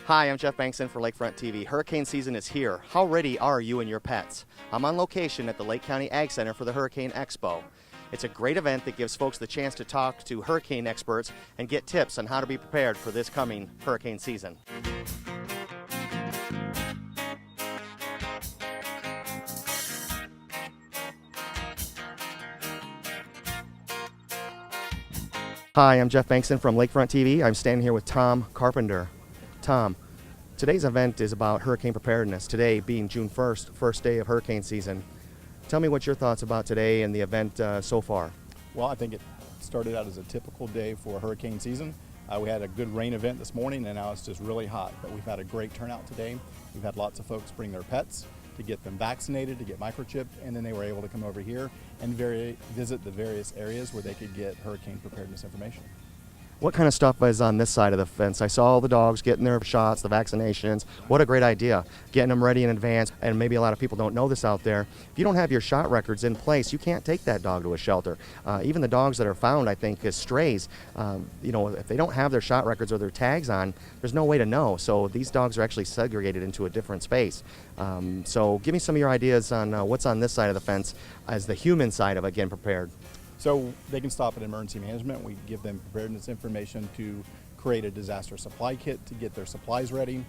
Hi, I'm Jeff Bankson for Lakefront TV. Hurricane season is here. How ready are you and your pets? I'm on location at the Lake County Ag Center for the Hurricane Expo. It's a great event that gives folks the chance to talk to hurricane experts and get tips on how to be prepared for this coming hurricane season. Hi, I'm Jeff Bankson from Lakefront TV. I'm standing here with Tom Carpenter. Tom, today's event is about hurricane preparedness. Today being June 1st, first day of hurricane season. Tell me what your thoughts about today and the event so far. Well, I think it started out as a typical day for hurricane season. We had a good rain event this morning, and now it's just really hot. But we've had a great turnout today. We've had lots of folks bring their pets to get them vaccinated, to get microchipped, and then they were able to come over here and visit the various areas where they could get hurricane preparedness information. What kind of stuff is on this side of the fence? I saw all the dogs getting their shots, the vaccinations. What a great idea, getting them ready in advance. And maybe a lot of people don't know this out there. If you don't have your shot records in place, you can't take that dog to a shelter. Even the dogs that are found, I think, as strays, if they don't have their shot records or their tags on, there's no way to know. So these dogs are actually segregated into a different space. So give me some of your ideas on what's on this side of the fence as the human side of it getting prepared. So they can stop at emergency management. We give them preparedness information to create a disaster supply kit to get their supplies ready,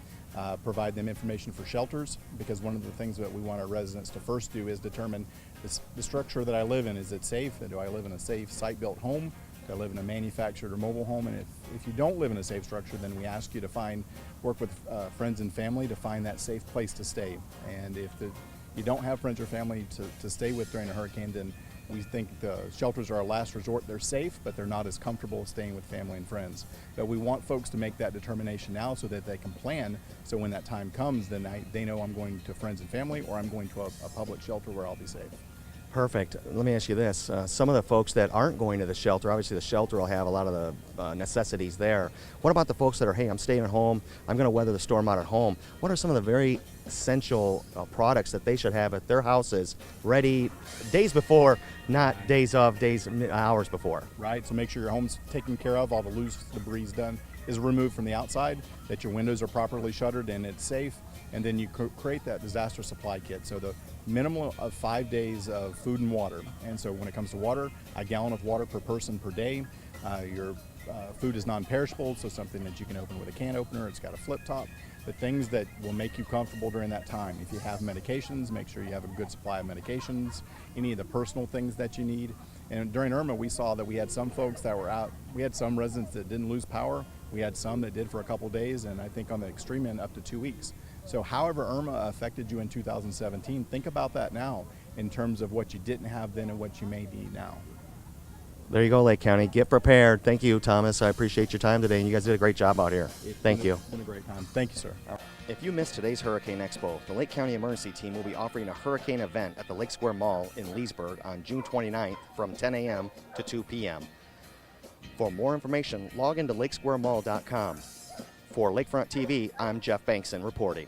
provide them information for shelters, because one of the things that we want our residents to first do is determine the structure that I live in. Is it safe? Do I live in a safe site-built home? Do I live in a manufactured or mobile home? And if you don't live in a safe structure, then we ask you to work with friends and family to find that safe place to stay. And if you don't have friends or family to stay with during a hurricane, then we think the shelters are our last resort. They're safe, but they're not as comfortable staying with family and friends. But we want folks to make that determination now so that they can plan. So when that time comes, then they know I'm going to friends and family, or I'm going to a public shelter where I'll be safe. Perfect. Let me ask you this. Some of the folks that aren't going to the shelter, obviously the shelter will have a lot of the necessities there. What about the folks that are, hey, I'm staying at home, I'm going to weather the storm out at home. What are some of the very essential products that they should have at their houses ready days before, not hours before? Right, so make sure your home's taken care of, all the loose debris is removed from the outside, that your windows are properly shuttered and it's safe, and then you create that disaster supply kit. So the minimum of 5 days of food and water. And so when it comes to water, a gallon of water per person per day. Your food is non-perishable, so something that you can open with a can opener. It's got a flip top. The things that will make you comfortable during that time. If you have medications, make sure you have a good supply of medications, any of the personal things that you need. And during Irma, we saw that we had some folks that were out. We had some residents that didn't lose power. We had some that did for a couple days, and I think on the extreme end up to 2 weeks. So however Irma affected you in 2017, think about that now in terms of what you didn't have then and what you may need now. There you go, Lake County. Get prepared. Thank you, Thomas. I appreciate your time today, and you guys did a great job out here. Thank you. It's been a great time. Thank you, sir. If you missed today's Hurricane Expo, the Lake County Emergency Team will be offering a hurricane event at the Lake Square Mall in Leesburg on June 29th from 10 a.m. to 2 p.m. For more information, log into lakesquaremall.com. For Lakefront TV, I'm Jeff Bankson reporting.